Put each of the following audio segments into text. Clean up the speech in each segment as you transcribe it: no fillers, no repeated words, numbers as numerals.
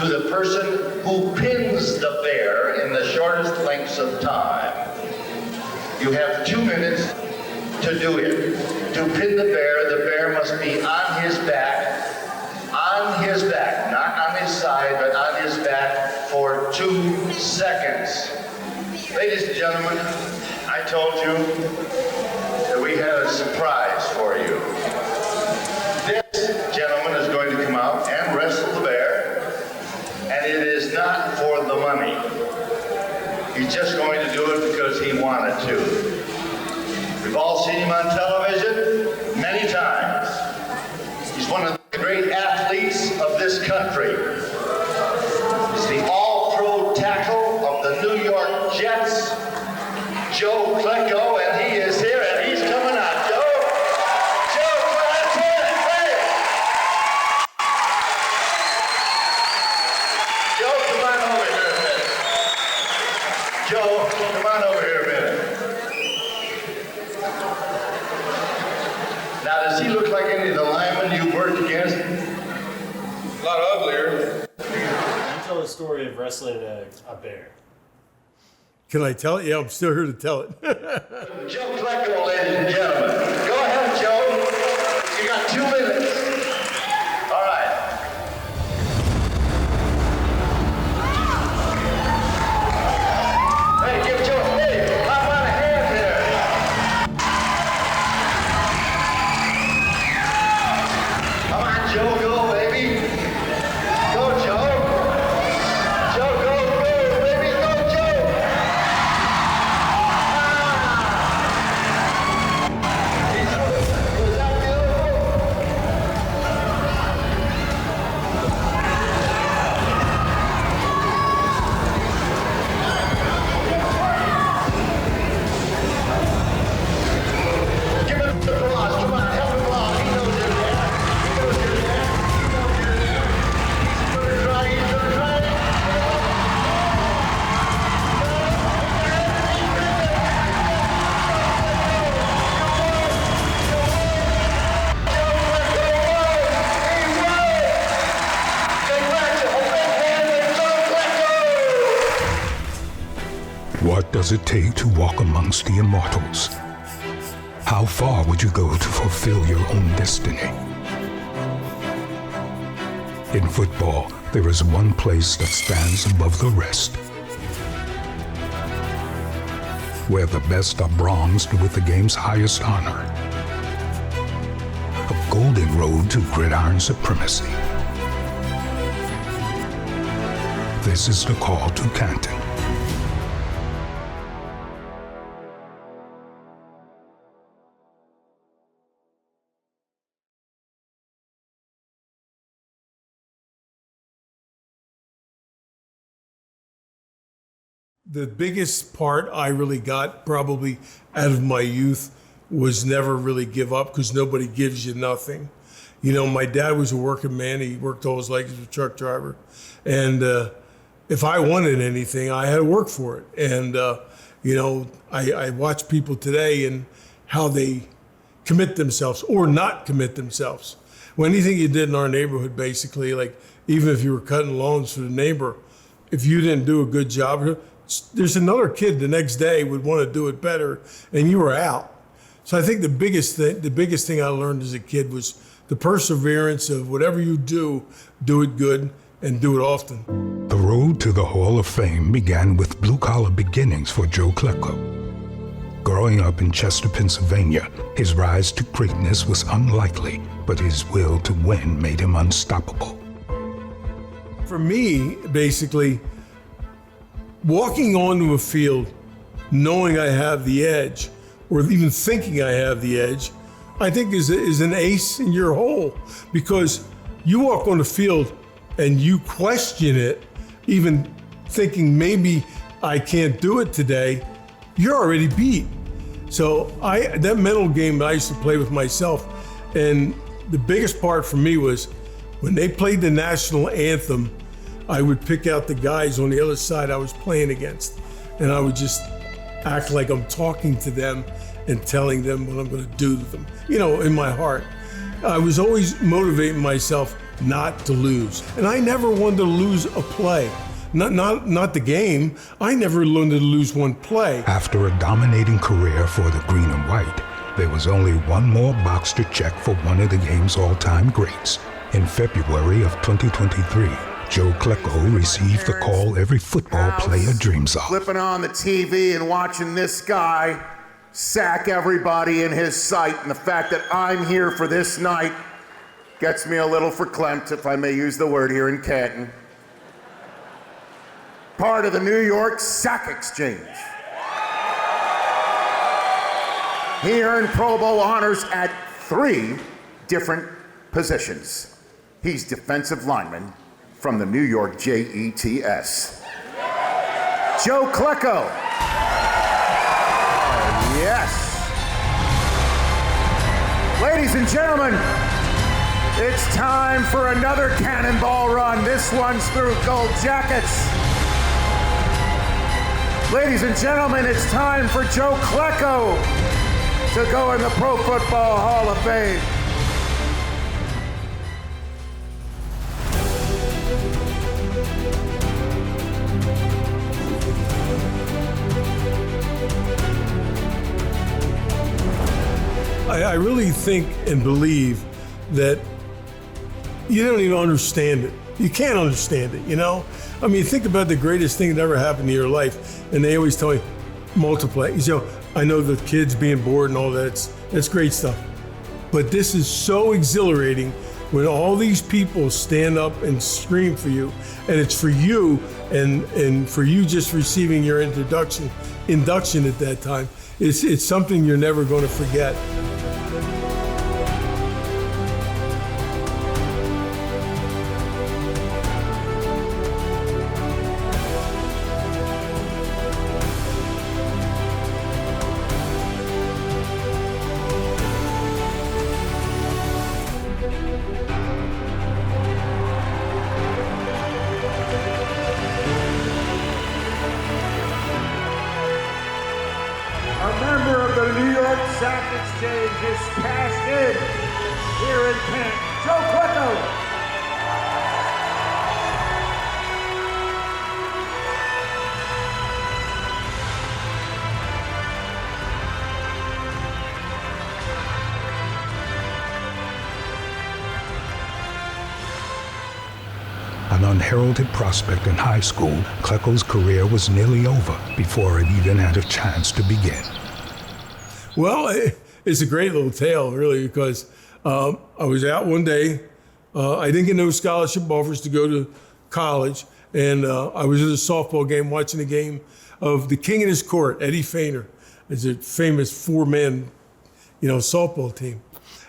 to the person who pins the bear in the shortest lengths of time. You have 2 minutes to do it. To pin the bear must be on his back, not on his side, but on his back for 2 seconds. Ladies and gentlemen, I told you that we had a surprise for you. This gentleman is going to come out and wrestle the bear, and it is not for the money. He's just going to do it because he wanted to. We've all seen him on television many times. He's one of the great athletes of this country. He's the all-pro tackle of the New York Jets, Joe Klecko, and he is here, and he's coming out. Joe, come on, hey! Joe, come on over here a minute. Joe, come on over here a minute. Now, does he look like any of the linemen you worked against? A lot uglier. You tell the story of wrestling a bear. Can I tell it? Yeah, I'm still here to tell it. Joe Klecko, ladies and gentlemen. Go ahead, Joe. You got 2 minutes. All right. Hey, give Joe a hey, clap on a hand here. Come on, Joe, go, baby. Go, Joe. Joe, go, baby. Go, Joe. Was that beautiful? Give him the applause. Come on, help him along. He knows you're there. He knows you're there. He knows you're there. He's gonna try. He's gonna try. What does it take to walk amongst the immortals? How far would you go to fulfill your own destiny? In football, there is one place that stands above the rest, where the best are bronzed with the game's highest honor, a golden road to gridiron supremacy. This is the call to Canton. The biggest part I really got probably out of my youth was never really give up, because nobody gives you nothing. You know, my dad was a working man. He worked all his life as a truck driver. And if I wanted anything, I had to work for it. And, you know, I watch people today and how they commit themselves or not commit themselves. Well, anything you did in our neighborhood, basically, like even if you were cutting lawns for the neighbor, if you didn't do a good job, there's another kid the next day would want to do it better, and you were out. So I think the biggest thing I learned as a kid was the perseverance of whatever you do it good and do it often. The road to the Hall of Fame began with blue-collar beginnings for Joe Klecko. Growing up in Chester, Pennsylvania, his rise to greatness was unlikely, but his will to win made him unstoppable. For me, basically, walking onto a field, knowing I have the edge, or even thinking I have the edge, I think is an ace in your hole. Because you walk on the field and you question it, even thinking maybe I can't do it today, you're already beat. So that mental game that I used to play with myself, and the biggest part for me was when they played the national anthem, I would pick out the guys on the other side I was playing against, and I would just act like I'm talking to them and telling them what I'm going to do to them, you know, in my heart. I was always motivating myself not to lose. And I never wanted to lose a play. Not the game. I never wanted to lose one play. After a dominating career for the green and white, there was only one more box to check for one of the game's all-time greats. In February of 2023, Joe Klecko received the call every football player dreams of. Flipping on the TV and watching this guy sack everybody in his sight, and the fact that I'm here for this night gets me a little verklempt, if I may use the word here in Canton. Part of the New York Sack Exchange. He earned Pro Bowl honors at 3 different positions. He's defensive lineman from the New York Jets. Joe Klecko. Yes. Ladies and gentlemen, it's time for another cannonball run. This one's through Gold Jackets. Ladies and gentlemen, it's time for Joe Klecko to go in the Pro Football Hall of Fame. I really think and believe that you don't even understand it. You can't understand it, you know? I mean, think about the greatest thing that ever happened in your life, and they always tell me, multiply. You know, I know the kids being bored and all that, that's great stuff. But this is so exhilarating when all these people stand up and scream for you, and it's for you, and for you just receiving your induction at that time. It's something you're never going to forget. A member of the New York Sack Exchange is cast in here in Canton. Joe Klecko. An unheralded prospect in high school, Klecko's career was nearly over before it even had a chance to begin. Well, it's a great little tale, really, because I was out one day. I didn't get no scholarship offers to go to college, and I was at a softball game watching a game of the king in his court, Eddie Feiner. It's a famous 4-man, softball team.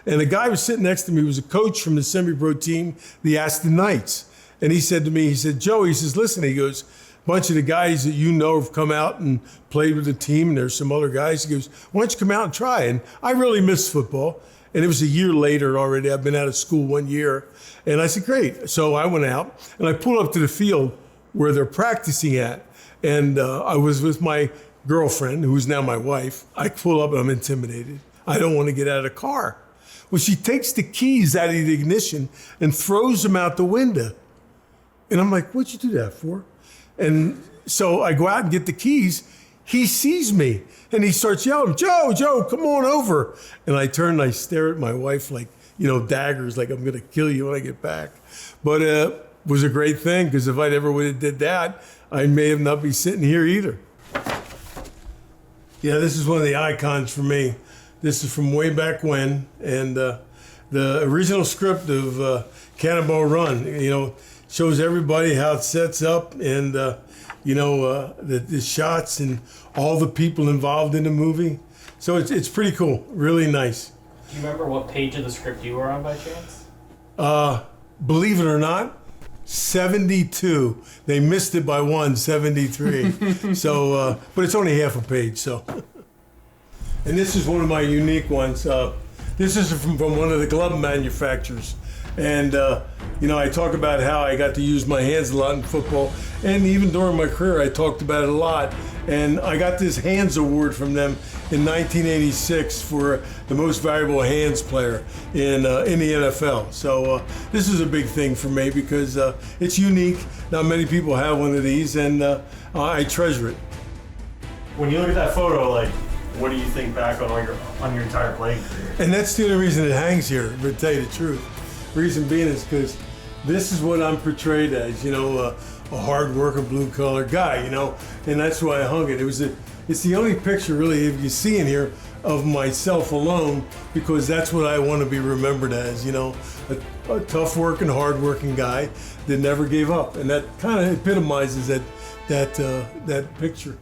And the guy was sitting next to me was a coach from the semi-pro team, the Aston Knights. And he said to me, Joe, listen, he goes, a bunch of the guys that you know have come out and played with the team, and there's some other guys. He goes, why don't you come out and try? And I really missed football. And it was a year later already. I've been out of school 1 year. And I said, great. So I went out, and I pulled up to the field where they're practicing at. And I was with my girlfriend, who's now my wife. I pull up, and I'm intimidated. I don't want to get out of the car. Well, she takes the keys out of the ignition and throws them out the window. And I'm like, what'd you do that for? And so I go out and get the keys. He sees me and he starts yelling, Joe, come on over. And I turn and I stare at my wife like, daggers, like I'm going to kill you when I get back. But it was a great thing, because if I never would have did that, I may have not be sitting here either. Yeah, this is one of the icons for me. This is from way back when. And the original script of Cannonball Run, shows everybody how it sets up, and the shots and all the people involved in the movie. So it's pretty cool, really nice. Do you remember what page of the script you were on by chance? Believe it or not, 72. They missed it by 73. So, but it's only half a page. So, and this is one of my unique ones. This is from one of the glove manufacturers. And, I talk about how I got to use my hands a lot in football. And even during my career, I talked about it a lot. And I got this hands award from them in 1986 for the most valuable hands player in the NFL. So this is a big thing for me because it's unique. Not many people have one of these, and I treasure it. When you look at that photo, like, what do you think back on your entire playing career? And that's the only reason it hangs here, but to tell you the truth. Reason being is because this is what I'm portrayed as, a hard-working, blue-collar guy, and that's why I hung it. It's the only picture, really, if you see in here, of myself alone, because that's what I want to be remembered as, a tough-working, hard-working guy that never gave up, and that kind of epitomizes that picture.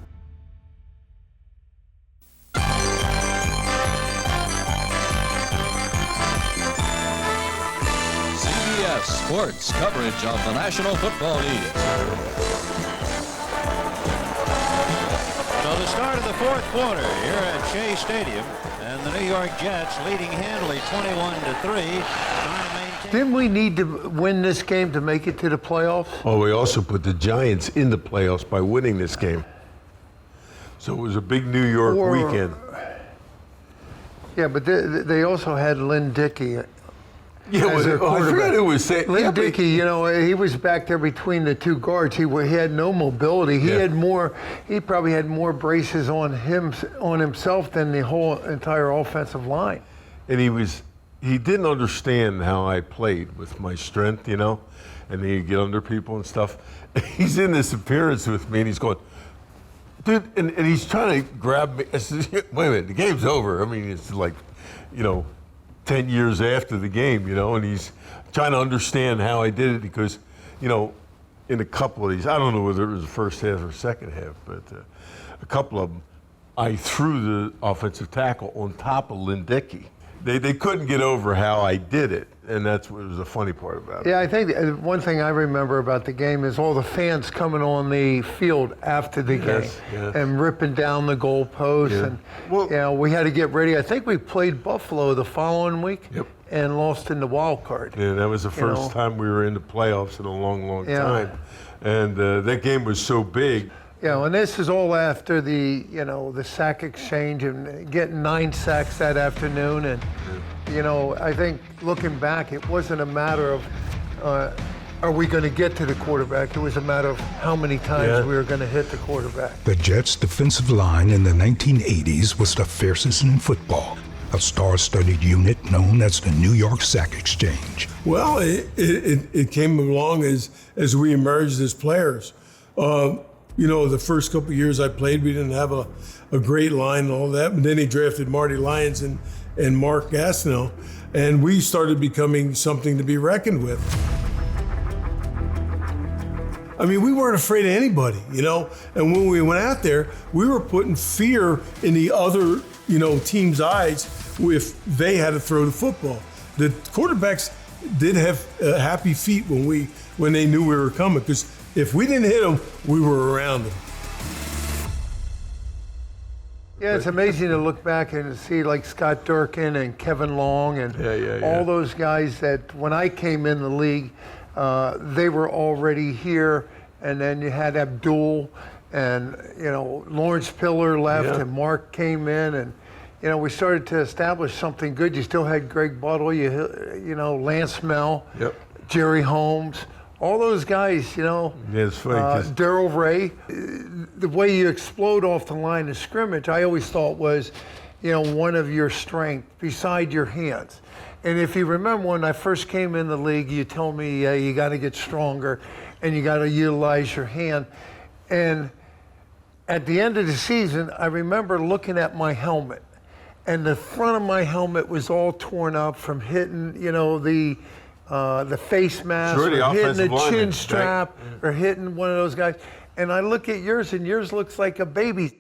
Sports coverage of the National Football League. So the start of the fourth quarter here at Shea Stadium, and the New York Jets leading handily 21-3. Didn't we need to win this game to make it to the playoffs? Oh, we also put the Giants in the playoffs by winning this game. So it was a big New York weekend. Yeah, but they also had Lynn Dickey. Yeah, I forgot who was saying. Lynn Dickey, he was back there between the two guards. He had no mobility. He probably had more braces on himself than the whole entire offensive line. And he didn't understand how I played with my strength, and he'd get under people and stuff. He's in this appearance with me, and he's going, dude, and he's trying to grab me. I said, wait a minute, the game's over. I mean, it's like, 10 years after the game, and he's trying to understand how I did it because, in a couple of these, I don't know whether it was the first half or second half, but a couple of them, I threw the offensive tackle on top of Lynn Dickey. They couldn't get over how I did it, and that's what was the funny part about it. Yeah, I think one thing I remember about the game is all the fans coming on the field after the game and ripping down the goalposts. Yeah. And we had to get ready. I think we played Buffalo the following week and lost in the wild card. Yeah, that was the first time we were in the playoffs in a long, long time. And that game was so big. Yeah, and this is all after the sack exchange and getting 9 sacks that afternoon. And, I think looking back, it wasn't a matter of are we going to get to the quarterback? It was a matter of how many times we were going to hit the quarterback. The Jets' defensive line in the 1980s was the fiercest in football, a star-studded unit known as the New York Sack Exchange. Well, it came along as we emerged as players. The first couple of years I played, we didn't have a great line and all that. But then he drafted Marty Lyons and Mark Gastineau, and we started becoming something to be reckoned with. I mean, we weren't afraid of anybody, And when we went out there, we were putting fear in the other, team's eyes if they had to throw the football. The quarterbacks did have happy feet when they knew we were coming, because if we didn't hit them, we were around them. Yeah, it's amazing to look back and see like Scott Durkin and Kevin Long and all those guys that when I came in the league, they were already here. And then you had Abdul and, Lawrence Pillar left and Mark came in and, we started to establish something good. You still had Greg Buttle, Lance Mell, Jerry Holmes. All those guys, it's funny, Darrell Ray, the way you explode off the line of scrimmage, I always thought was, one of your strengths beside your hands. And if you remember when I first came in the league, you told me you got to get stronger and you got to utilize your hand. And at the end of the season, I remember looking at my helmet, and the front of my helmet was all torn up from hitting, the face mask, or hitting the chin strap, or hitting one of those guys. And I look at yours, and yours looks like a baby.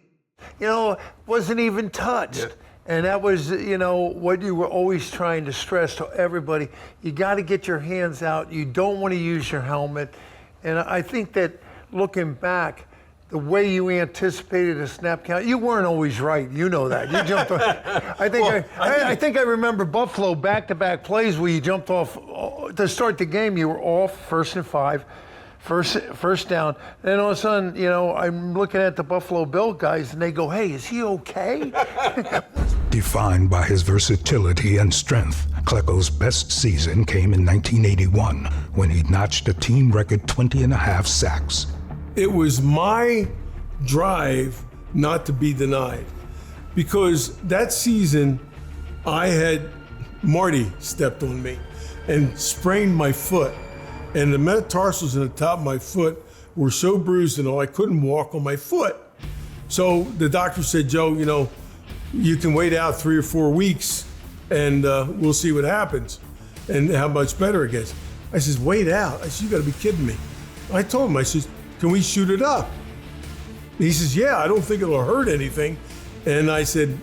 Wasn't even touched. Yeah. And that was, what you were always trying to stress to everybody. You got to get your hands out. You don't want to use your helmet. And I think that looking back, the way you anticipated a snap count. You weren't always right. You know that. You jumped off. I think I remember Buffalo back-to-back plays where you jumped off to start the game. You were off 1st and 5, first down. Then all of a sudden, you know, I'm looking at the Buffalo Bill guys, and they go, "Hey, is he okay?" Defined by his versatility and strength, Klecko's best season came in 1981 when he notched a team record 20.5 sacks. It was my drive not to be denied, because that season I had Marty stepped on me and sprained my foot, and the metatarsals in the top of my foot were so bruised and all, I couldn't walk on my foot. So the doctor said, "Joe, you know, you can wait out 3 or 4 weeks and we'll see what happens and how much better it gets." I says, "Wait out?" I said, "You gotta be kidding me." I told him, I said, "Can we shoot it up?" He says, "Yeah, I don't think it'll hurt anything." And I said,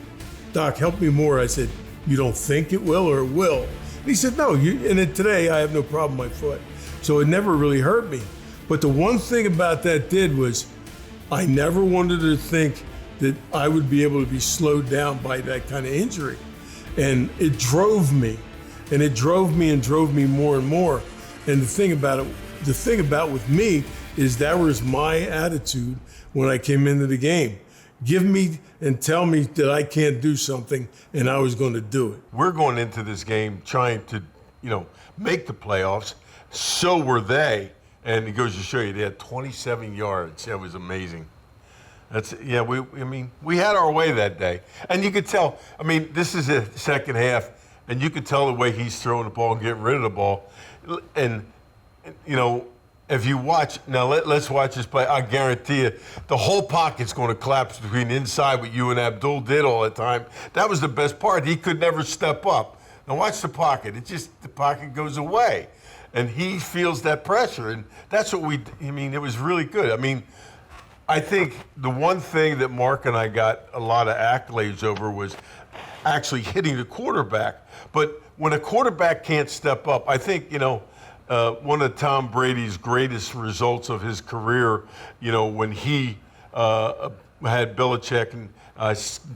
"Doc, help me more." I said, "You don't think it will or it will?" And he said, "No, today I have no problem with my foot." So it never really hurt me. But the one thing about that did was I never wanted to think that I would be able to be slowed down by that kind of injury. And it drove me, and it drove me more and more. And the thing about with me is that was my attitude when I came into the game. Give me and tell me that I can't do something, and I was going to do it. We're going into this game trying to, you know, make the playoffs. So were they. And it goes to show you, they had 27 yards. That was amazing. We had our way that day. And you could tell, I mean, this is the second half, and you could tell the way he's throwing the ball and getting rid of the ball. And you know, if you watch, now let's watch this play. I guarantee you, the whole pocket's going to collapse between inside what you and Abdul did all the time. That was the best part. He could never step up. Now watch the pocket. The pocket goes away. And he feels that pressure. And that's what it was really good. I mean, I think the one thing that Mark and I got a lot of accolades over was actually hitting the quarterback. But when a quarterback can't step up, I think, you know, one of Tom Brady's greatest results of his career, you know, when he had Belichick and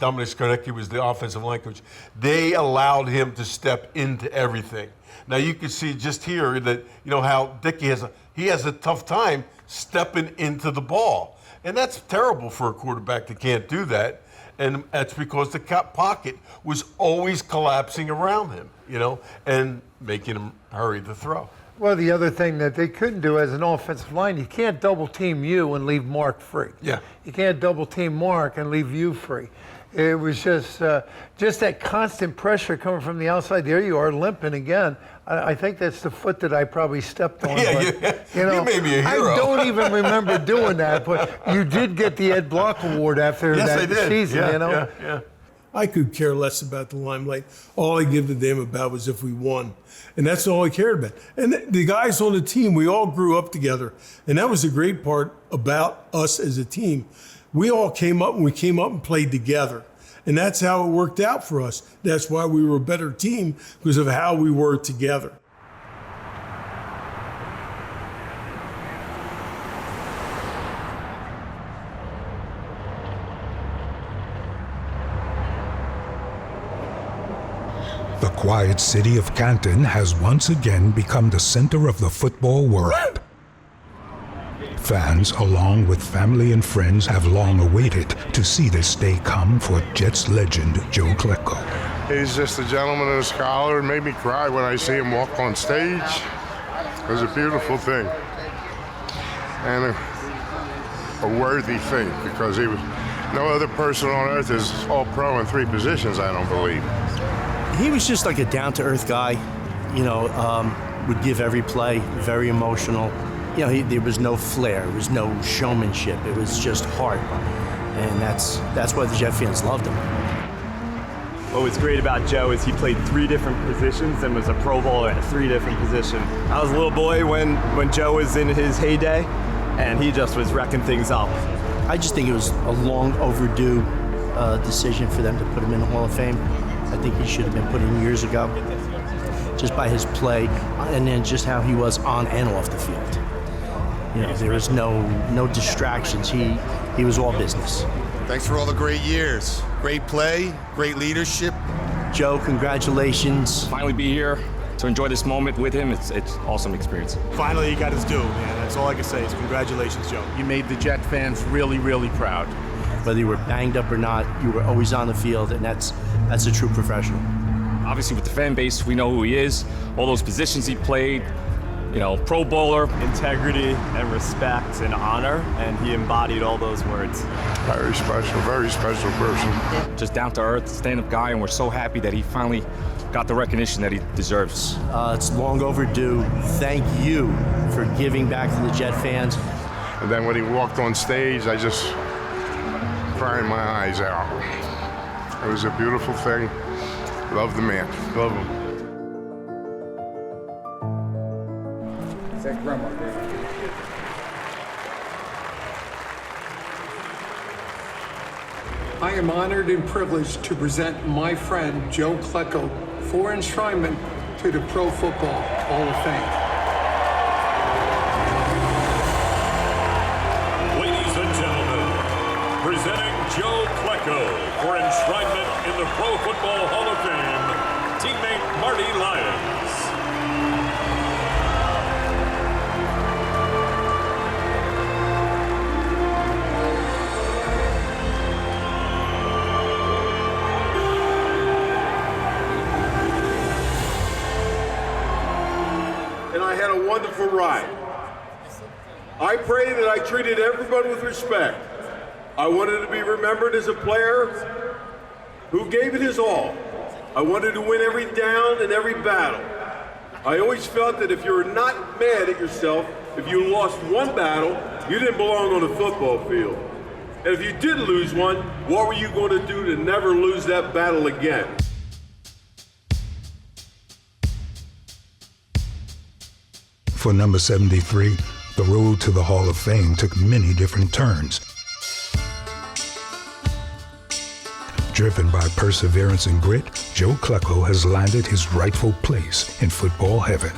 Dominic Skarnecki was the offensive line coach, they allowed him to step into everything. Now you can see just here that, you know, how Dickey has a tough time stepping into the ball. And that's terrible for a quarterback that can't do that. And that's because the pocket was always collapsing around him, you know, and making him hurry to throw. Well, the other thing that they couldn't do as an offensive line, you can't double team you and leave Mark free. Yeah. You can't double team Mark and leave you free. It was just that constant pressure coming from the outside. There you are, limping again. I think that's the foot that I probably stepped on. Yeah, but, you know, you may be a hero. I don't even remember doing that, but you did get the Ed Block Award after that season, yeah, you know? Yeah. I could care less about the limelight. All I give a damn about was if we won. And that's all I cared about. And the guys on the team, we all grew up together. And that was the great part about us as a team. We all came up and played together. And that's how it worked out for us. That's why we were a better team, because of how we were together. The quiet city of Canton has once again become the center of the football world. Fans, along with family and friends, have long awaited to see this day come for Jets legend Joe Klecko. He's just a gentleman and a scholar. It made me cry when I see him walk on stage. It was a beautiful thing. And a worthy thing, because he was, no other person on earth is all pro in 3 positions, I don't believe. He was just like a down-to-earth guy, you know, would give every play, very emotional. You know, there was no flair, there was no showmanship, it was just heart. And that's why the Jet fans loved him. What was great about Joe is he played 3 different positions and was a Pro Bowler at 3 different positions. I was a little boy when Joe was in his heyday, and he just was wrecking things up. I just think it was a long overdue decision for them to put him in the Hall of Fame. I think he should have been put in years ago, just by his play and then just how he was on and off the field. You know, there was no distractions. He was all business. Thanks for all the great years. Great play, great leadership. Joe, congratulations. Finally be here to enjoy this moment with him. It's awesome experience. Finally, he got his due, man. That's all I can say is congratulations, Joe. You made the Jet fans really, really proud. Whether you were banged up or not, you were always on the field, and that's a true professional. Obviously, with the fan base, we know who he is, all those positions he played, you know, Pro Bowler. Integrity and respect and honor, and he embodied all those words. Very special person. Just down to earth, stand-up guy, and we're so happy that he finally got the recognition that he deserves. It's long overdue. Thank you for giving back to the Jet fans. And then when he walked on stage, I just cried my eyes out. It was a beautiful thing. Love the man. Love him. Thank you very much. I am honored and privileged to present my friend Joe Klecko for enshrinement to the Pro Football Hall of Fame. Ladies and gentlemen, presenting Joe Klecko for enshrinement in the Pro Football Hall of Fame, teammate Marty Lyons. And I had a wonderful ride. I pray that I treated everyone with respect. I wanted to be remembered as a player who gave it his all. I wanted to win every down and every battle. I always felt that if you were not mad at yourself, if you lost one battle, you didn't belong on the football field. And if you did lose one, what were you going to do to never lose that battle again? For number 73, the road to the Hall of Fame took many different turns. Driven by perseverance and grit, Joe Klecko has landed his rightful place in football heaven.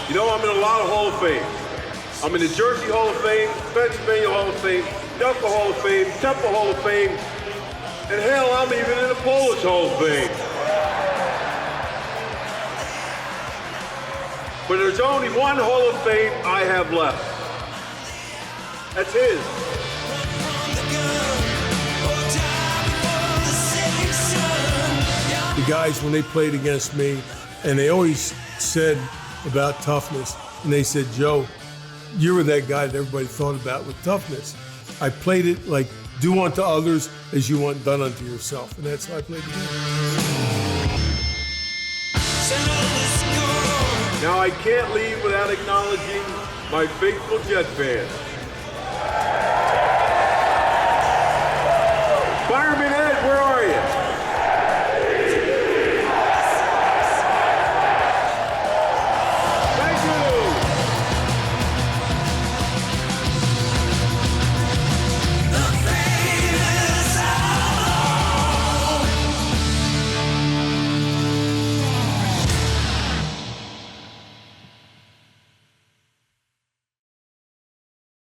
You know, I'm in a lot of Hall of Fame. I'm in the Jersey Hall of Fame, Pennsylvania Hall of Fame, Delta Hall of Fame, Temple Hall of Fame, and hell, I'm even in the Polish Hall of Fame. But there's only one Hall of Fame I have left. That's his. The guys, when they played against me, and they always said about toughness, and they said, Joe, you were that guy that everybody thought about with toughness. I played it like, do unto others as you want done unto yourself, and that's how I played the game. Now I can't leave without acknowledging my faithful Jet fans. Fireman